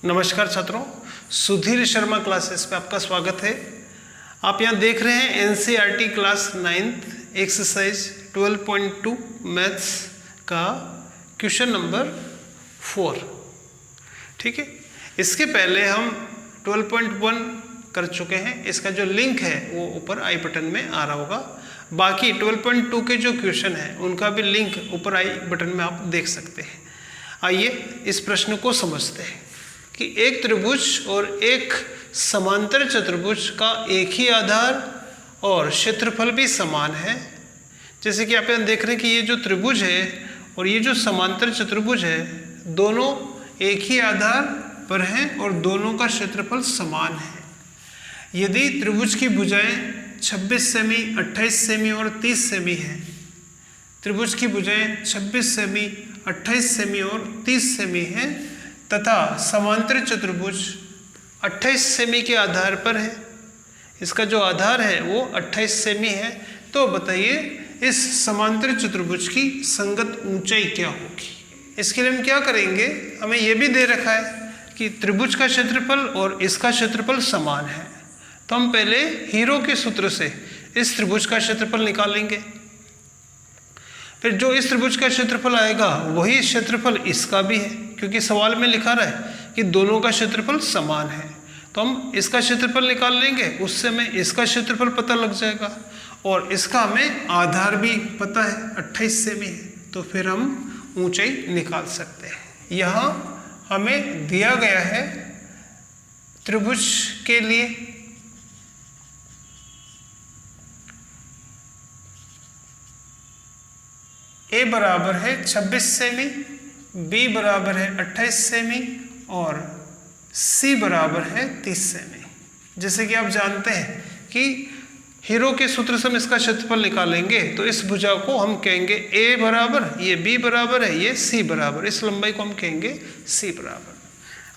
नमस्कार छात्रों, सुधीर शर्मा क्लासेस पे आपका स्वागत है। आप यहाँ देख रहे हैं NCERT class 9th exercise 12.2 maths का क्वेश्चन नंबर 4। ठीक है, इसके पहले हम 12.1 कर चुके हैं। इसका जो लिंक है वो ऊपर आई बटन में आ रहा होगा। बाकी 12.2 के जो क्वेश्चन है उनका भी लिंक ऊपर आई बटन में आप देख सकते हैं। आइए इस प्रश्न को समझते हैं कि एक त्रिभुज और एक समांतर चतुर्भुज का एक ही आधार और क्षेत्रफल भी समान है। जैसे कि आप यहाँ देख रहे हैं कि ये जो त्रिभुज है और ये जो समांतर चतुर्भुज है, दोनों एक ही आधार पर हैं और दोनों का क्षेत्रफल समान है। यदि त्रिभुज की भुजाएं 26 सेमी, 28 सेमी और 30 सेमी है, त्रिभुज की भुजाएं 26 सेमी, 28 सेमी और 30 सेमी है तथा समांतर चतुर्भुज 28 सेमी के आधार पर है, इसका जो आधार है वो 28 सेमी है, तो बताइए इस समांतर चतुर्भुज की संगत ऊंचाई क्या होगी। इसके लिए हम क्या करेंगे, हमें ये भी दे रखा है कि त्रिभुज का क्षेत्रफल और इसका क्षेत्रफल समान है, तो हम पहले हीरो के सूत्र से इस त्रिभुज का क्षेत्रफल निकालेंगे। फिर जो इस त्रिभुज का क्षेत्रफल आएगा वही क्षेत्रफल इसका भी है, क्योंकि सवाल में लिखा रहा है कि दोनों का क्षेत्रफल समान है। तो हम इसका क्षेत्रफल निकाल लेंगे, उससे हमें इसका क्षेत्रफल पता लग जाएगा और इसका हमें आधार भी पता है 28 सेमी है, तो फिर हम ऊंचाई निकाल सकते हैं। यहाँ हमें दिया गया है त्रिभुज के लिए ए बराबर है 26 सेमी, बी बराबर है 28 सेमी और सी बराबर है 30 सेमी। जैसे कि आप जानते हैं कि हीरो के सूत्र से हम इसका क्षेत्रफल निकालेंगे, तो इस भुजा को हम कहेंगे ए बराबर, ये बी बराबर है, ये सी बराबर, इस लंबाई को हम कहेंगे सी बराबर।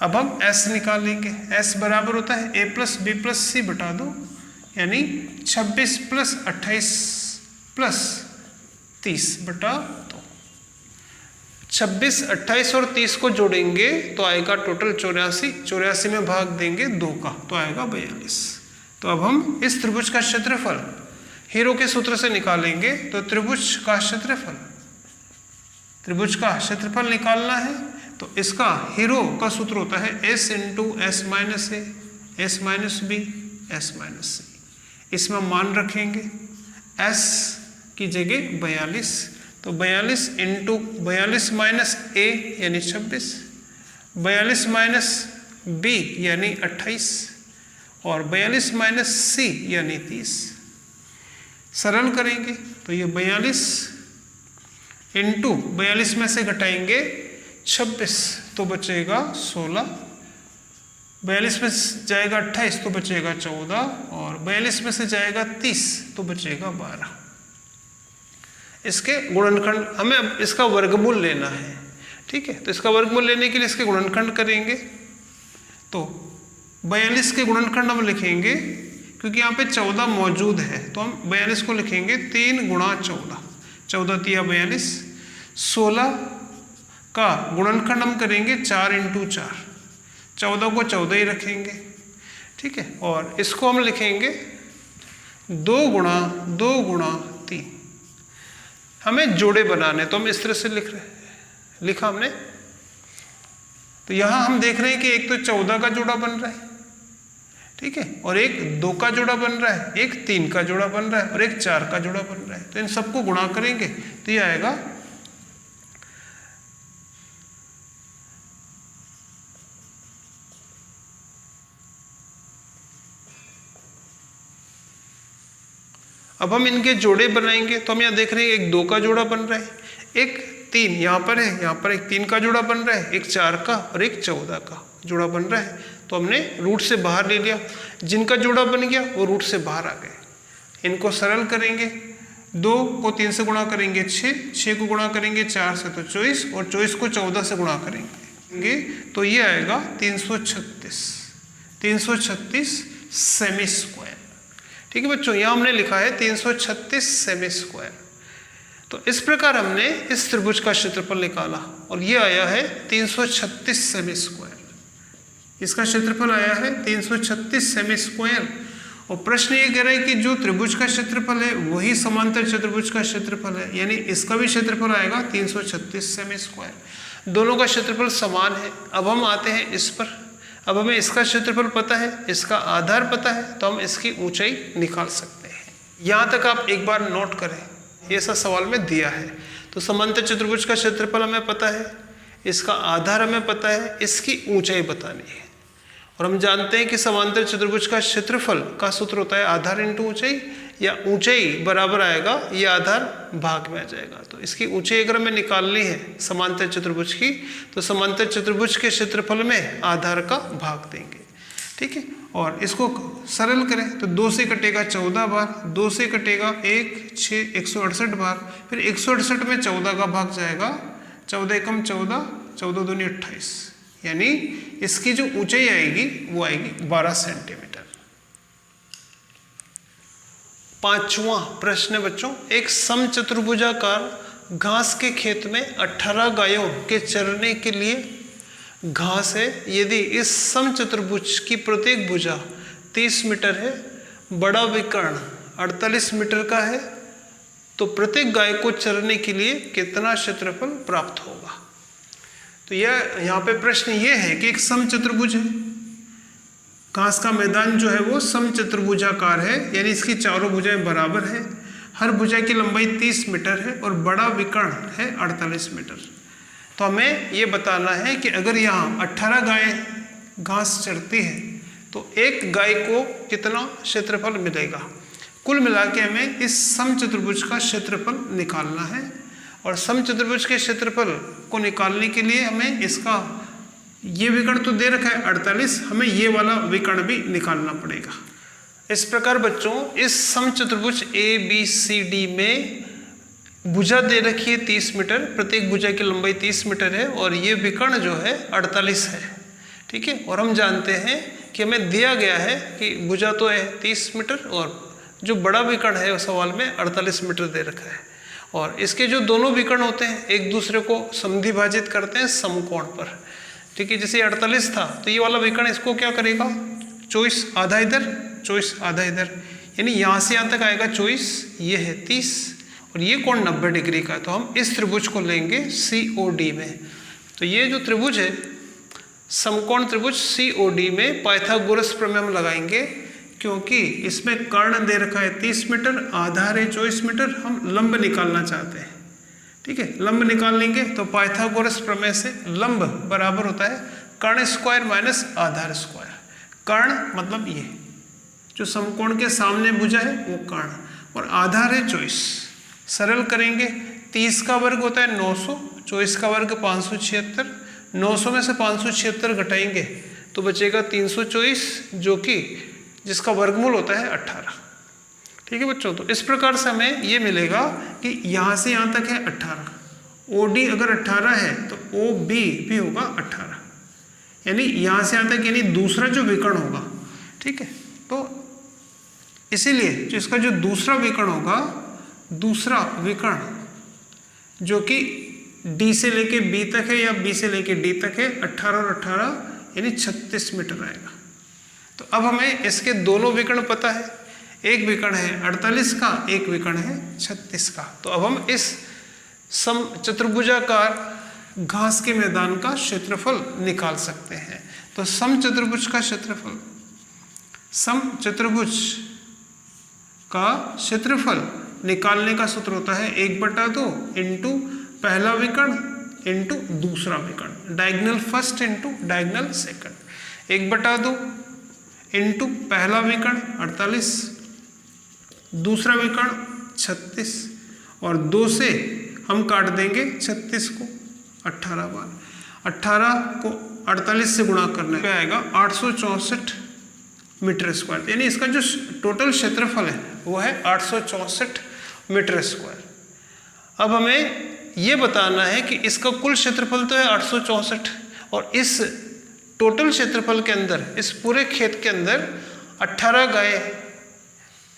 अब हम एस निकालेंगे। एस बराबर होता है ए प्लस बी प्लस सी बटा दो, यानी 26 प्लस 28 प्लस 30 बटा 2। 26, 28 और 30 को जोड़ेंगे तो आएगा टोटल 84। 84 में भाग देंगे 2 का तो आएगा 42। तो अब हम इस त्रिभुज का क्षेत्रफल हीरो के सूत्र से निकालेंगे। तो त्रिभुज का क्षेत्रफल निकालना है, तो इसका हीरो का सूत्र होता है s into s minus a, s minus b, s minus c. इसमें मान रखेंगे s की जगह 42, तो 42 इंटू 42 माइनस ए यानी 26, 42 माइनस बी यानी 28 और 42 माइनस सी यानी 30। सरल करेंगे तो ये 42 इंटू 42 में से घटाएंगे 26 तो बचेगा 16, 42 में जाएगा 28 तो बचेगा 14 और 42 में से जाएगा 30 तो बचेगा 12। इसके गुणनखंड, हमें अब इसका वर्गमूल लेना है। ठीक है, तो इसका वर्गमूल लेने के लिए इसके गुणनखंड करेंगे। तो 42 के गुणनखंड हम लिखेंगे, क्योंकि यहाँ पे 14 मौजूद है, तो हम 42 को लिखेंगे 3 गुणा 14, 14 तिया 42। 16 का गुणनखंड हम करेंगे 4 इंटू 4, 14 को 14 ही रखेंगे। ठीक है, और इसको हम लिखेंगे 2 गुणा 3। हमें जोड़े बनाने, तो हम इस तरह से लिखा हमने। तो यहाँ हम देख रहे हैं कि एक तो 14 का जोड़ा बन रहा है, ठीक है, और एक 2 का जोड़ा बन रहा है, एक 3 का जोड़ा बन रहा है और एक 4 का जोड़ा बन रहा है। तो इन सबको गुणा करेंगे तो ये आएगा अब हम इनके जोड़े बनाएंगे। तो हम यहाँ देख रहे हैं एक 2 का जोड़ा बन रहा है, एक 3 यहाँ पर है, यहाँ पर एक 3 का जोड़ा बन रहा है, एक 4 का और एक 14 का जोड़ा बन रहा है। तो हमने रूट से बाहर ले लिया, जिनका जोड़ा बन गया वो रूट से बाहर आ गए। इनको सरल करेंगे, 2 को 3 से गुणा करेंगे 6, 6 को गुणा करेंगे 4 से तो 24 और 24 को 14 से गुणा करेंगे तो ये आएगा 336 सेमी स्क्वायर। ठीक है बच्चों, यहाँ हमने लिखा है 336 सेमी स्क्वायर। तो इस प्रकार हमने इस त्रिभुज का क्षेत्रफल निकाला और ये आया है 336 सेमी स्क्वायर। इसका क्षेत्रफल आया है 336 सेमी स्क्वायर। और प्रश्न ये कह रहा है कि जो त्रिभुज का क्षेत्रफल है वही समांतर चतुर्भुज का क्षेत्रफल है, यानी इसका भी क्षेत्रफल आएगा 336 सेमी स्क्वायर। दोनों का क्षेत्रफल समान है। अब हम आते हैं इस पर। अब हमें इसका क्षेत्रफल पता है, इसका आधार पता है, तो हम इसकी ऊंचाई निकाल सकते हैं। यहाँ तक आप एक बार नोट करें, ये ऐसा सवाल में दिया है। तो समांतर चतुर्भुज का क्षेत्रफल हमें पता है, इसका आधार हमें पता है, इसकी ऊंचाई बतानी है। और हम जानते हैं कि समांतर चतुर्भुज का क्षेत्रफल का सूत्र होता है आधार इंटू ऊंचाई, या ऊंचाई बराबर आएगा ये आधार भाग में आ जाएगा। तो इसकी ऊंचाई अगर हमें निकालनी है समांतर चतुर्भुज की, तो समांतर चतुर्भुज के क्षेत्रफल में आधार का भाग देंगे, ठीक है। और इसको सरल करें तो 2 से कटेगा 14 बार, 2 से कटेगा 1, 6, 168 बार, फिर 168 में 14 का भाग जाएगा, 14 एकम 14, 14 दूनी 28, यानी इसकी जो ऊंचाई आएगी वो आएगी 12 सेंटीमीटर। पांचवा प्रश्न बच्चों, एक समचतुर्भुजाकार घास के खेत में 18 गायों के चरने के लिए घास है। यदि इस समचतुर्भुज की प्रत्येक भुजा 30 मीटर है, बड़ा विकर्ण 48 मीटर का है, तो प्रत्येक गाय को चरने के लिए कितना क्षेत्रफल प्राप्त होगा। तो यह यहाँ पे प्रश्न ये है कि एक समचतुर्भुज है, घास का मैदान जो है वो समचतुर्भुजाकार है, यानी इसकी चारों भुजाएं बराबर है, हर भुजा की लंबाई 30 मीटर है और बड़ा विकर्ण है 48 मीटर। तो हमें ये बताना है कि अगर यहाँ 18 गायें घास चरती है तो एक गाय को कितना क्षेत्रफल मिलेगा। कुल मिला के हमें इस समचतुर्भुज का क्षेत्रफल निकालना है। और समचतुर्भुज के क्षेत्रफल को निकालने के लिए हमें इसका ये विकर्ण तो दे रखा है 48, हमें ये वाला विकर्ण भी निकालना पड़ेगा। इस प्रकार बच्चों इस समचतुर्भुज ABCD में भुजा दे रखी है 30 मीटर, प्रत्येक भुजा की लंबाई 30 मीटर है और ये विकर्ण जो है 48 है, ठीक है। और हम जानते हैं कि हमें दिया गया है कि भुजा तो है 30 मीटर और जो बड़ा विकर्ण है उस सवाल में 48 मीटर दे रखा है। और इसके जो दोनों विकर्ण होते हैं एक दूसरे को समद्विभाजित करते हैं समकोण पर, ठीक है। जैसे 48 था तो ये वाला विकर्ण इसको क्या करेगा, 24 आधा इधर 24 आधा इधर, यानी यहाँ से यहाँ तक आएगा 24, ये है 30 और ये कोण 90 डिग्री का। तो हम इस त्रिभुज को लेंगे COD में। तो ये जो त्रिभुज है समकोण त्रिभुज COD में पाइथागोरस प्रमेय हम लगाएंगे, क्योंकि इसमें कर्ण दे रखा है 30 मीटर, आधार है 24 मीटर, हम लंब निकालना चाहते हैं, ठीक है। लंब निकाल लेंगे तो पाइथागोरस प्रमेय से लंब बराबर होता है कर्ण स्क्वायर माइनस आधार स्क्वायर। कर्ण मतलब ये जो समकोण के सामने भुजा है वो कर्ण, और आधार है 24। सरल करेंगे, 30 का वर्ग होता है 900, 24 का वर्ग 576, 900 में से 576 घटाएंगे तो बचेगा 324, जो कि जिसका वर्गमूल होता है 18, ठीक है बच्चों। तो इस प्रकार से हमें ये मिलेगा कि यहाँ से यहाँ तक है 18, OD अगर 18 है तो OB भी होगा 18, यानी यहाँ से यहाँ तक, यानी दूसरा जो विकर्ण होगा, ठीक है। तो इसीलिए जो इसका जो दूसरा विकर्ण होगा, दूसरा विकर्ण जो कि D से लेके B तक है या B से लेके D तक है, 18 और 18 यानी 36 मीटर आएगा। तो अब हमें इसके दोनों विकर्ण पता है, एक विकर्ण है 48 का, एक विकर्ण है 36 का। तो अब हम इस समचतुर्भुजाकार घास के मैदान का क्षेत्रफल निकाल सकते हैं। तो समचतुर्भुज का क्षेत्रफल, समचतुर्भुज का क्षेत्रफल निकालने का सूत्र होता है 1/2 इंटू पहला विकर्ण इंटू दूसरा विकर्ण, diagonal first into diagonal second. 1/2 into पहला विकर्ण 48, दूसरा विकर्ण 36, और 2 से हम काट देंगे 36 को 18 बार, 18 को 48 से गुणा करने पे आएगा 864 मीटर स्क्वायर, यानी इसका जो टोटल क्षेत्रफल है वो है 864 मीटर स्क्वायर। अब हमें ये बताना है कि इसका कुल क्षेत्रफल तो है 864, और इस टोटल क्षेत्रफल के अंदर, इस पूरे खेत के अंदर 18 गाय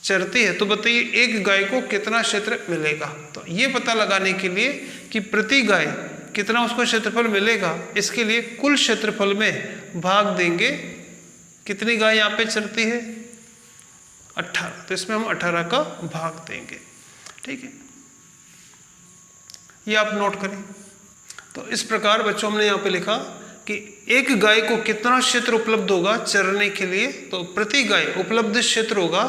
चरती है, तो बताइए एक गाय को कितना क्षेत्र मिलेगा। तो ये पता लगाने के लिए कि प्रति गाय कितना उसको क्षेत्रफल मिलेगा, इसके लिए कुल क्षेत्रफल में भाग देंगे। कितनी गाय यहाँ पे चलती है? 18, तो इसमें हम 18 का भाग देंगे। ठीक है, ये आप नोट करें। तो इस प्रकार बच्चों हमने यहाँ पे लिखा कि एक गाय को कितना क्षेत्र उपलब्ध होगा चरने के लिए, तो प्रति गाय उपलब्ध क्षेत्र होगा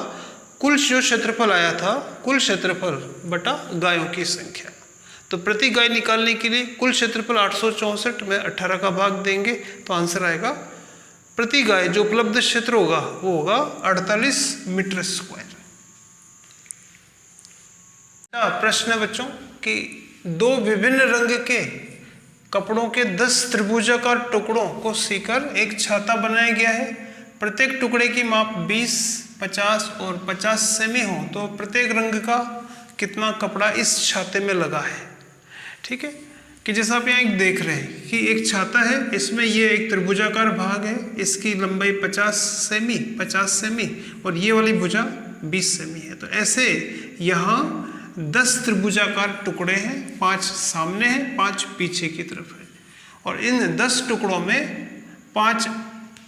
कुल जो क्षेत्रफल आया था, कुल क्षेत्रफल बटा गायों की संख्या। तो प्रति गाय निकालने के लिए कुल क्षेत्रफल 864 में 18 का भाग देंगे, तो आंसर आएगा प्रति गाय जो उपलब्ध क्षेत्र होगा वो होगा 48 मीटर स्क्वायर। प्रश्न है बच्चों कि दो विभिन्न रंग के कपड़ों के 10 त्रिभुजाकार टुकड़ों को सीकर एक छाता बनाया गया है। प्रत्येक टुकड़े की माप 20, 50 और 50 सेमी हो, तो प्रत्येक रंग का कितना कपड़ा इस छाते में लगा है। ठीक है, कि जैसा आप यहाँ एक देख रहे हैं कि एक छाता है, इसमें ये एक त्रिभुजाकार भाग है, इसकी लंबाई 50 सेमी और ये वाली भुजा 20 सेमी है। तो ऐसे यहाँ 10 त्रिभुजाकार टुकड़े हैं, 5 सामने हैं, 5 पीछे की तरफ है, और इन 10 टुकड़ों में 5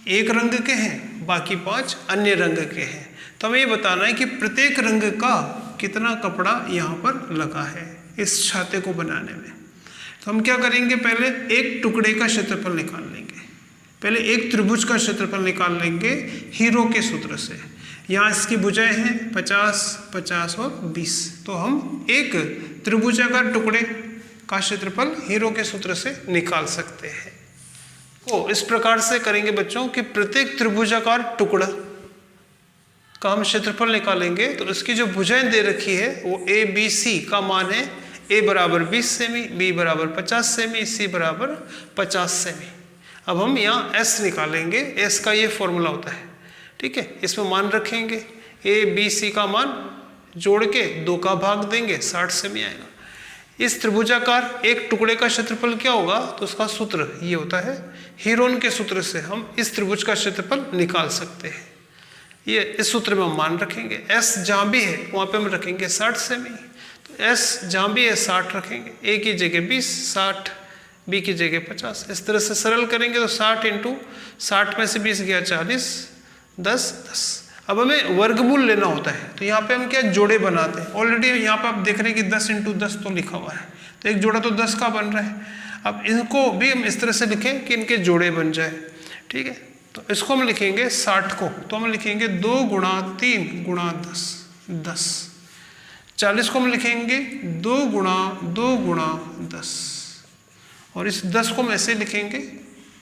एक रंग के हैं, बाकी 5 अन्य रंग के हैं। तो हमें ये बताना है कि प्रत्येक रंग का कितना कपड़ा यहाँ पर लगा है इस छाते को बनाने में। तो हम क्या करेंगे, पहले एक टुकड़े का क्षेत्रफल निकाल लेंगे, पहले एक त्रिभुज का क्षेत्रफल निकाल लेंगे हीरो के सूत्र से। यहाँ इसकी भुजाएं हैं 50, 50 और 20, तो हम एक त्रिभुजाकार टुकड़े का क्षेत्रफल हीरो के सूत्र से निकाल सकते हैं। तो इस प्रकार से करेंगे बच्चों कि प्रत्येक त्रिभुजाकार टुकड़ा का हम क्षेत्रफल निकालेंगे। तो इसकी जो भुजाएं दे रखी है वो ए बी सी का मान है, ए बराबर 20 सेमी, बी बराबर 50 सेमी, सी बराबर 50 सेमी। अब हम यहाँ एस निकालेंगे, एस का ये फॉर्मूला होता है। ठीक है, इसमें मान रखेंगे, ए बी सी का मान जोड़ के 2 का भाग देंगे, 60 सेमी आएगा। इस त्रिभुजाकार एक टुकड़े का क्षेत्रफल क्या होगा, तो उसका सूत्र ये होता है, हीरोन के सूत्र से हम इस त्रिभुज का क्षेत्रफल निकाल सकते हैं। ये इस सूत्र में हम मान रखेंगे, एस जहाँ भी है वहाँ पे हम रखेंगे 60 सेमी, तो एस जहाँ भी है 60 रखेंगे, ए की जगह 20, 60, बी की जगह 50। इस तरह से सरल करेंगे तो 60 × 60 में से 20 गया 40, 10, 10। अब हमें वर्गमूल लेना होता है, तो यहाँ पे हम क्या जोड़े बनाते हैं। ऑलरेडी यहाँ पे आप देख रहे हैं कि 10 × 10 तो लिखा हुआ है, तो एक जोड़ा तो 10 का बन रहा है। अब इनको भी हम इस तरह से लिखें कि इनके जोड़े बन जाए। ठीक है, तो इसको हम लिखेंगे 60 को, तो हम लिखेंगे 2 × 3 × 10, 10। 40 को हम लिखेंगे 2 × 2 × 10, और इस 10 को हम ऐसे लिखेंगे,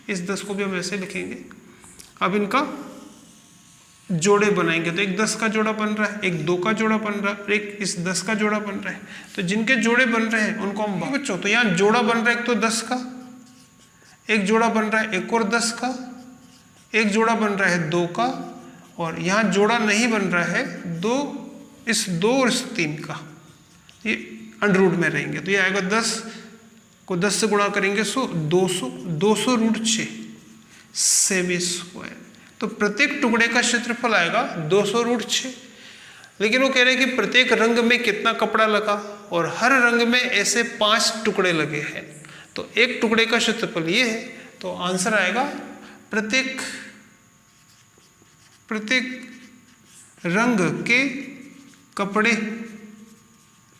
इस 10 को भी हम ऐसे लिखेंगे। अब इनका जोड़े बनाएंगे, तो एक 10 का जोड़ा बन रहा है, एक 2 का जोड़ा बन रहा है, एक इस 10 का जोड़ा बन रहा है। तो जिनके जोड़े बन रहे हैं उनको हम बच्चों, तो यहाँ जोड़ा बन रहा है एक तो 10 का, एक जोड़ा बन रहा है एक और 10 का, एक जोड़ा बन रहा है 2 का, और यहाँ जोड़ा नहीं बन रहा है 2, इस 2 और इस 3 का, ये अंडररूट में रहेंगे। तो ये आएगा 10 को 10 से गुणा करेंगे 200 √6 सेमी स्क्वायर। तो प्रत्येक टुकड़े का क्षेत्रफल आएगा 200 √6। लेकिन वो कह रहे हैं कि प्रत्येक रंग में कितना कपड़ा लगा, और हर रंग में ऐसे 5 टुकड़े लगे हैं, तो एक टुकड़े का क्षेत्रफल ये है। तो आंसर आएगा प्रत्येक रंग के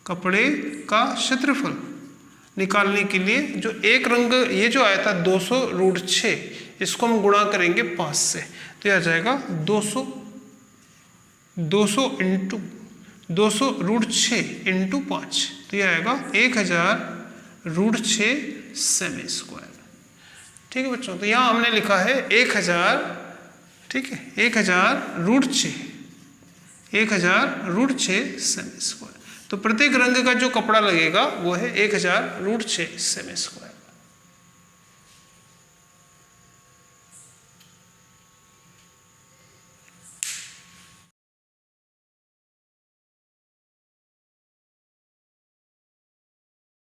कपड़े का क्षेत्रफल निकालने के लिए जो एक रंग ये जो आया था 200 √6, इसको हम गुणा करेंगे 5 से, तो यह आ जाएगा 200 × 200 √6 × 5, तो यह आएगा 1000 √6 सेमी स्क्वायर। ठीक है बच्चों, तो यहाँ हमने लिखा है 1000, ठीक है, 1000 √6 सेमी स्क्वायर। तो प्रत्येक रंग का जो कपड़ा लगेगा वो है 1000 √6 सेमी स्क्वायर।